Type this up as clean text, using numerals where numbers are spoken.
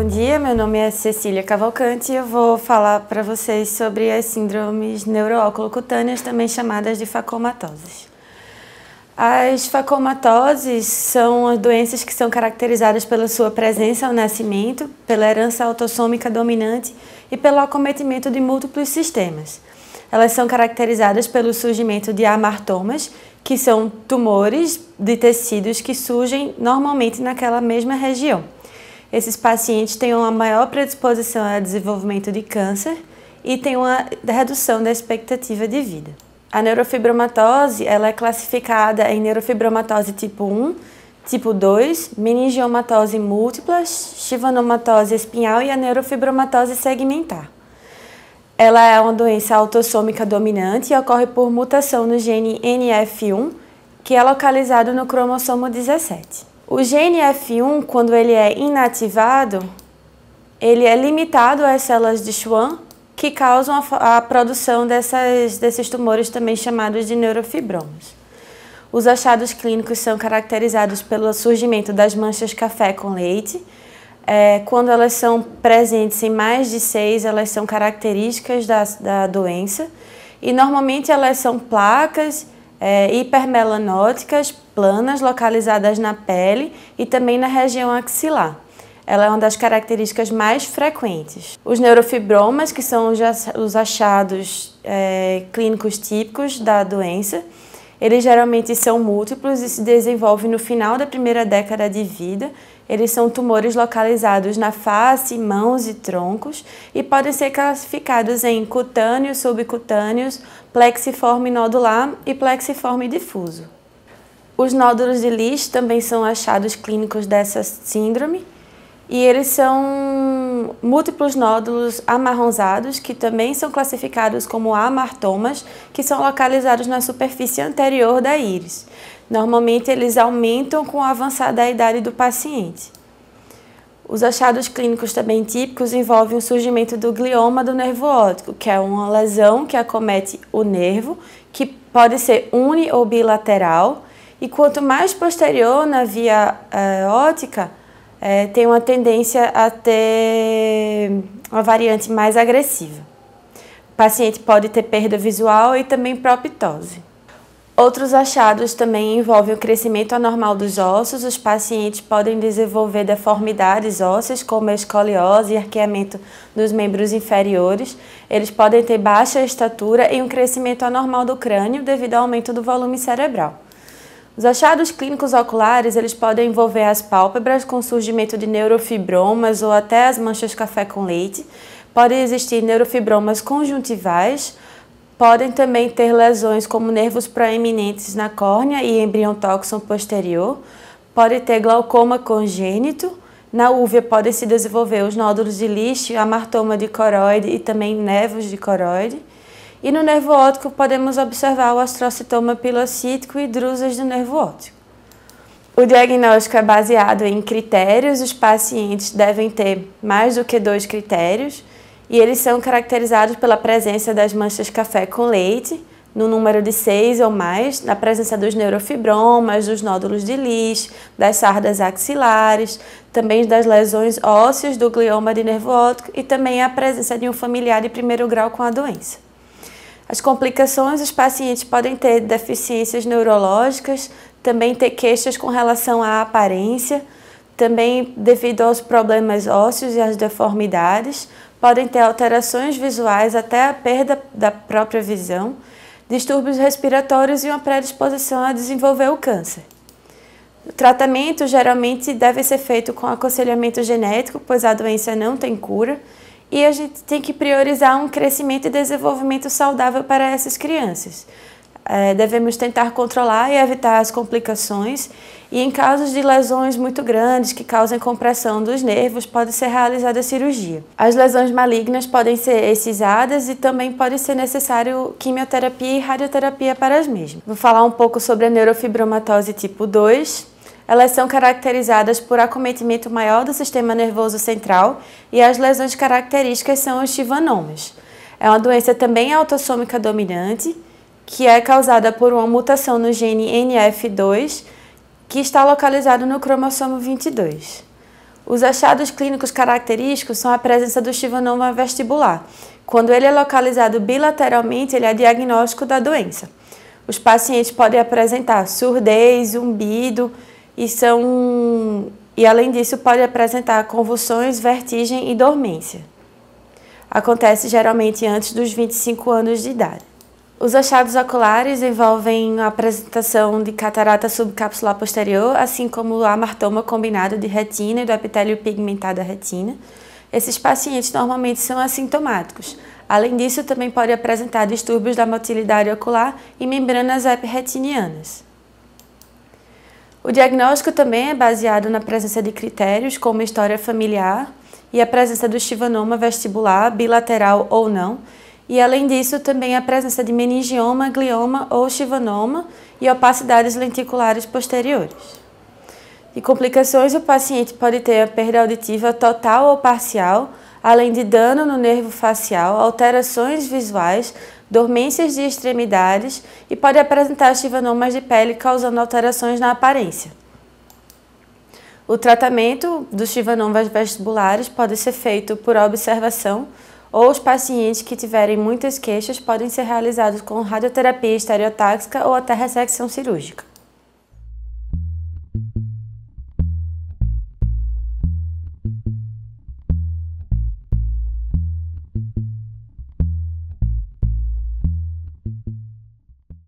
Bom dia, meu nome é Cecília Cavalcante e eu vou falar para vocês sobre as síndromes neuro-oculocutâneas, também chamadas de facomatoses. As facomatoses são as doenças que são caracterizadas pela sua presença ao nascimento, pela herança autossômica dominante e pelo acometimento de múltiplos sistemas. Elas são caracterizadas pelo surgimento de amartomas, que são tumores de tecidos que surgem normalmente naquela mesma região. Esses pacientes têm uma maior predisposição ao desenvolvimento de câncer e têm uma redução da expectativa de vida. A neurofibromatose ela é classificada em neurofibromatose tipo 1, tipo 2, meningiomatose múltipla, schwannomatose espinhal e a neurofibromatose segmentar. Ela é uma doença autossômica dominante e ocorre por mutação no gene NF1, que é localizado no cromossomo 17. O gene F1, quando ele é inativado, ele é limitado às células de Schwann, que causam a produção desses tumores também chamados de neurofibromas. Os achados clínicos são caracterizados pelo surgimento das manchas café com leite. Quando elas são presentes em mais de 6, elas são características da doença. E normalmente elas são placas hipermelanóticas, planas, localizadas na pele e também na região axilar. Ela é uma das características mais frequentes. Os neurofibromas, que são os achados clínicos típicos da doença, eles geralmente são múltiplos e se desenvolvem no final da primeira década de vida. Eles são tumores localizados na face, mãos e troncos e podem ser classificados em cutâneos, subcutâneos, plexiforme nodular e plexiforme difuso. Os nódulos de Lisch também são achados clínicos dessa síndrome e eles são múltiplos nódulos amarronzados que também são classificados como amartomas, que são localizados na superfície anterior da íris. Normalmente eles aumentam com o avançar da idade do paciente. Os achados clínicos também típicos envolvem o surgimento do glioma do nervo óptico, que é uma lesão que acomete o nervo, que pode ser uni ou bilateral, e quanto mais posterior na via óptica, tem uma tendência a ter uma variante mais agressiva. O paciente pode ter perda visual e também proptose. Outros achados também envolvem o crescimento anormal dos ossos. Os pacientes podem desenvolver deformidades ósseas, como a escoliose e arqueamento dos membros inferiores. Eles podem ter baixa estatura e um crescimento anormal do crânio devido ao aumento do volume cerebral. Os achados clínicos oculares eles podem envolver as pálpebras com surgimento de neurofibromas ou até as manchas café com leite. Podem existir neurofibromas conjuntivais. Podem também ter lesões como nervos proeminentes na córnea e embrião-tóxon posterior. Pode ter glaucoma congênito. Na úvea podem se desenvolver os nódulos de Lisch, amartoma de coroide e também névos de coroide. E no nervo óptico podemos observar o astrocitoma pilocítico e drusas do nervo óptico. O diagnóstico é baseado em critérios. Os pacientes devem ter mais do que 2 critérios. E eles são caracterizados pela presença das manchas café com leite, no número de 6 ou mais, na presença dos neurofibromas, dos nódulos de Lisch, das sardas axilares, também das lesões ósseas do glioma de nervo óptico e também a presença de um familiar de primeiro grau com a doença. As complicações, os pacientes podem ter deficiências neurológicas, também ter queixas com relação à aparência, também devido aos problemas ósseos e às deformidades, podem ter alterações visuais até a perda da própria visão, distúrbios respiratórios e uma predisposição a desenvolver o câncer. O tratamento geralmente deve ser feito com aconselhamento genético, pois a doença não tem cura, e a gente tem que priorizar um crescimento e desenvolvimento saudável para essas crianças. Devemos tentar controlar e evitar as complicações e em casos de lesões muito grandes que causem compressão dos nervos, pode ser realizada a cirurgia. As lesões malignas podem ser excisadas e também pode ser necessário quimioterapia e radioterapia para as mesmas. Vou falar um pouco sobre a neurofibromatose tipo 2. Elas são caracterizadas por acometimento maior do sistema nervoso central e as lesões características são os schwannomas. É uma doença também autossômica dominante, que é causada por uma mutação no gene NF2, que está localizado no cromossomo 22. Os achados clínicos característicos são a presença do schwannoma vestibular. Quando ele é localizado bilateralmente, ele é diagnóstico da doença. Os pacientes podem apresentar surdez, zumbido e além disso, pode apresentar convulsões, vertigem e dormência. Acontece geralmente antes dos 25 anos de idade. Os achados oculares envolvem a apresentação de catarata subcapsular posterior, assim como o amartoma combinado de retina e do epitélio pigmentado da retina. Esses pacientes normalmente são assintomáticos. Além disso, também pode apresentar distúrbios da motilidade ocular e membranas epretinianas. O diagnóstico também é baseado na presença de critérios como história familiar e a presença do schwannoma vestibular, bilateral ou não, e além disso também a presença de meningioma, glioma ou schwannoma e opacidades lenticulares posteriores. De complicações, o paciente pode ter a perda auditiva total ou parcial, além de dano no nervo facial, alterações visuais, dormências de extremidades e pode apresentar schwannomas de pele causando alterações na aparência. O tratamento dos schwannomas vestibulares pode ser feito por observação ou os pacientes que tiverem muitas queixas podem ser realizados com radioterapia estereotáxica ou até ressecção cirúrgica.